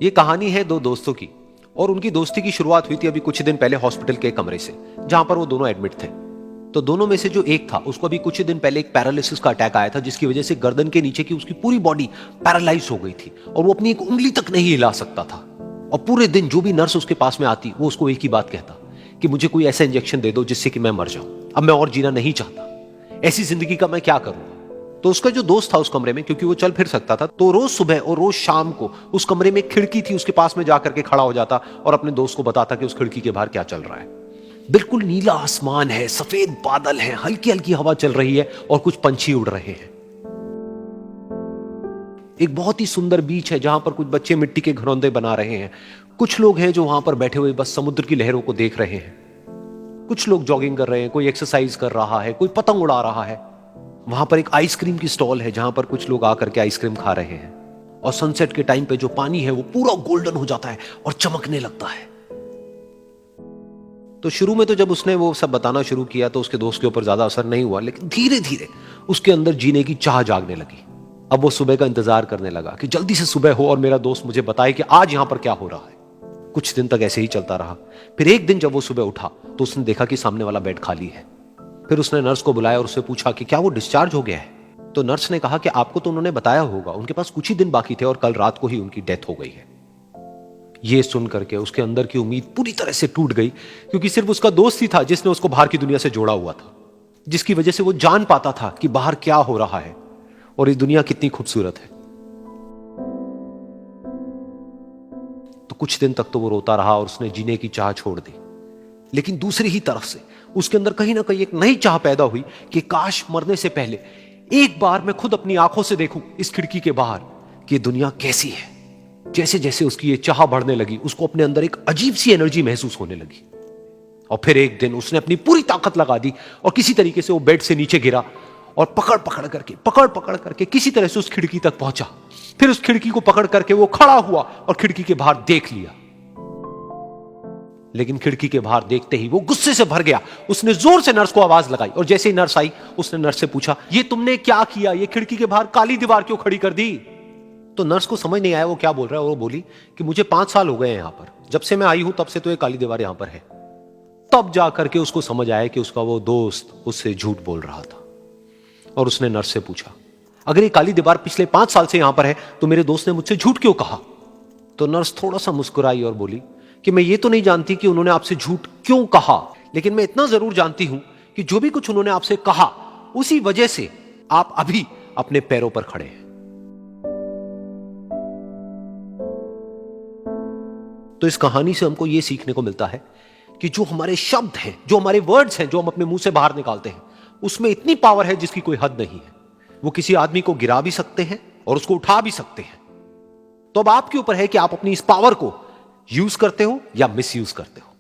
ये कहानी है दो दोस्तों की और उनकी दोस्ती की शुरुआत हुई थी अभी कुछ दिन पहले हॉस्पिटल के कमरे से, जहां पर वो दोनों एडमिट थे। तो दोनों में से जो एक था उसको अभी कुछ दिन पहले एक पैरालिसिस का अटैक आया था, जिसकी वजह से गर्दन के नीचे की उसकी पूरी बॉडी पैरालाइज हो गई थी और वो अपनी एक उंगली तक नहीं हिला सकता था। और पूरे दिन जो भी नर्स उसके पास में आती वो उसको एक ही बात कहता कि मुझे कोई ऐसा इंजेक्शन दे दो जिससे कि मैं मर जाऊं, अब मैं और जीना नहीं चाहता, ऐसी जिंदगी का मैं क्या करूंगा। तो उसका जो दोस्त था उस कमरे में, क्योंकि वो चल फिर सकता था, तो रोज सुबह और रोज शाम को उस कमरे में एक खिड़की थी, उसके पास में जाकर के खड़ा हो जाता और अपने दोस्त को बताता कि उस खिड़की के बाहर क्या चल रहा है। बिल्कुल नीला आसमान है, सफेद बादल है, हल्की हल्की हवा चल रही है और कुछ पंछी उड़ रहे हैं। एक बहुत ही सुंदर बीच है जहां पर कुछ बच्चे मिट्टी के घरौंदे बना रहे हैं। कुछ लोग हैं जो वहां पर बैठे हुए बस समुद्र की लहरों को देख रहे हैं। कुछ लोग जॉगिंग कर रहे हैं, कोई एक्सरसाइज कर रहा है, कोई पतंग उड़ा रहा है। वहां पर एक आइसक्रीम की स्टॉल है जहां पर कुछ लोग आकर के आइसक्रीम खा रहे हैं। और सनसेट के टाइम पे जो पानी है वो पूरा गोल्डन हो जाता है और चमकने लगता है। तो शुरू में तो जब उसने वो सब बताना शुरू किया तो उसके दोस्त के ऊपर ज्यादा असर नहीं हुआ, लेकिन धीरे धीरे उसके अंदर जीने की चाह जागने लगी। अब वो सुबह का इंतजार करने लगा कि जल्दी से सुबह हो और मेरा दोस्त मुझे बताए कि आज यहां पर क्या हो रहा है। कुछ दिन तक ऐसे ही चलता रहा। फिर एक दिन जब वो सुबह उठा तो उसने देखा कि सामने वाला बेड खाली है। फिर उसने नर्स को बुलाया और उससे पूछा कि क्या वो डिस्चार्ज हो गया है। तो नर्स ने कहा कि आपको तो उन्होंने बताया होगा, उनके पास कुछ ही दिन बाकी थे और कल रात को ही उनकी डेथ हो गई है। ये सुन करके उसके अंदर की उम्मीद पूरी तरह से टूट गई, क्योंकि सिर्फ उसका दोस्त ही था जिसने उसको बाहर की दुनिया से जोड़ा हुआ था, जिसकी वजह से वो जान पाता था कि बाहर क्या हो रहा है और ये दुनिया कितनी खूबसूरत है। तो कुछ दिन तक तो वो रोता रहा और उसने जीने की चाह छोड़ दी। लेकिन दूसरी ही तरफ से उसके अंदर कहीं ना कहीं एक नई चाह पैदा हुई कि काश मरने से पहले एक बार मैं खुद अपनी आंखों से देखूं इस खिड़की के बाहर कि दुनिया कैसी है। जैसे जैसे उसकी ये चाह बढ़ने लगी, उसको अपने अंदर एक अजीब सी एनर्जी महसूस होने लगी। और फिर एक दिन उसने अपनी पूरी ताकत लगा दी और किसी तरीके से वो बेड से नीचे गिरा और पकड़ पकड़ करके किसी तरह से उस खिड़की तक पहुंचा। फिर उस खिड़की को पकड़ करके वो खड़ा हुआ और खिड़की के बाहर देख लिया। लेकिन खिड़की के बाहर देखते ही वो गुस्से से भर गया। उसने जोर से नर्स को आवाज लगाई और जैसे ही नर्स आई उसने नर्स से पूछा, ये तुमने क्या किया, ये खिड़की के बाहर काली दीवार क्यों खड़ी कर दी। तो नर्स को समझ नहीं आया वो क्या बोल रहा है और वो बोली कि मुझे 5 साल हो गए हैं यहां पर, जब से मैं आई हूं तब से तो ये काली दीवार यहां पर है। तब जाकर के उसको समझ आया कि उसका वो दोस्त उससे झूठ बोल रहा था। और उसने नर्स से पूछा, अगर ये काली दीवार पिछले 5 साल से यहां पर है तो मेरे दोस्त ने मुझसे झूठ क्यों कहा। तो नर्स थोड़ा सा मुस्कुराई और बोली कि मैं ये तो नहीं जानती कि उन्होंने आपसे झूठ क्यों कहा, लेकिन मैं इतना जरूर जानती हूं कि जो भी कुछ उन्होंने आपसे कहा उसी वजह से आप अभी अपने पैरों पर खड़े हैं। तो इस कहानी से हमको यह सीखने को मिलता है कि जो हमारे शब्द हैं, जो हमारे वर्ड्स हैं, जो हम अपने मुंह से बाहर निकालते हैं, उसमें इतनी पावर है जिसकी कोई हद नहीं है। वो किसी आदमी को गिरा भी सकते हैं और उसको उठा भी सकते हैं। तो अब आपके ऊपर है कि आप अपनी इस पावर को यूज करते हो या मिस यूज करते हो।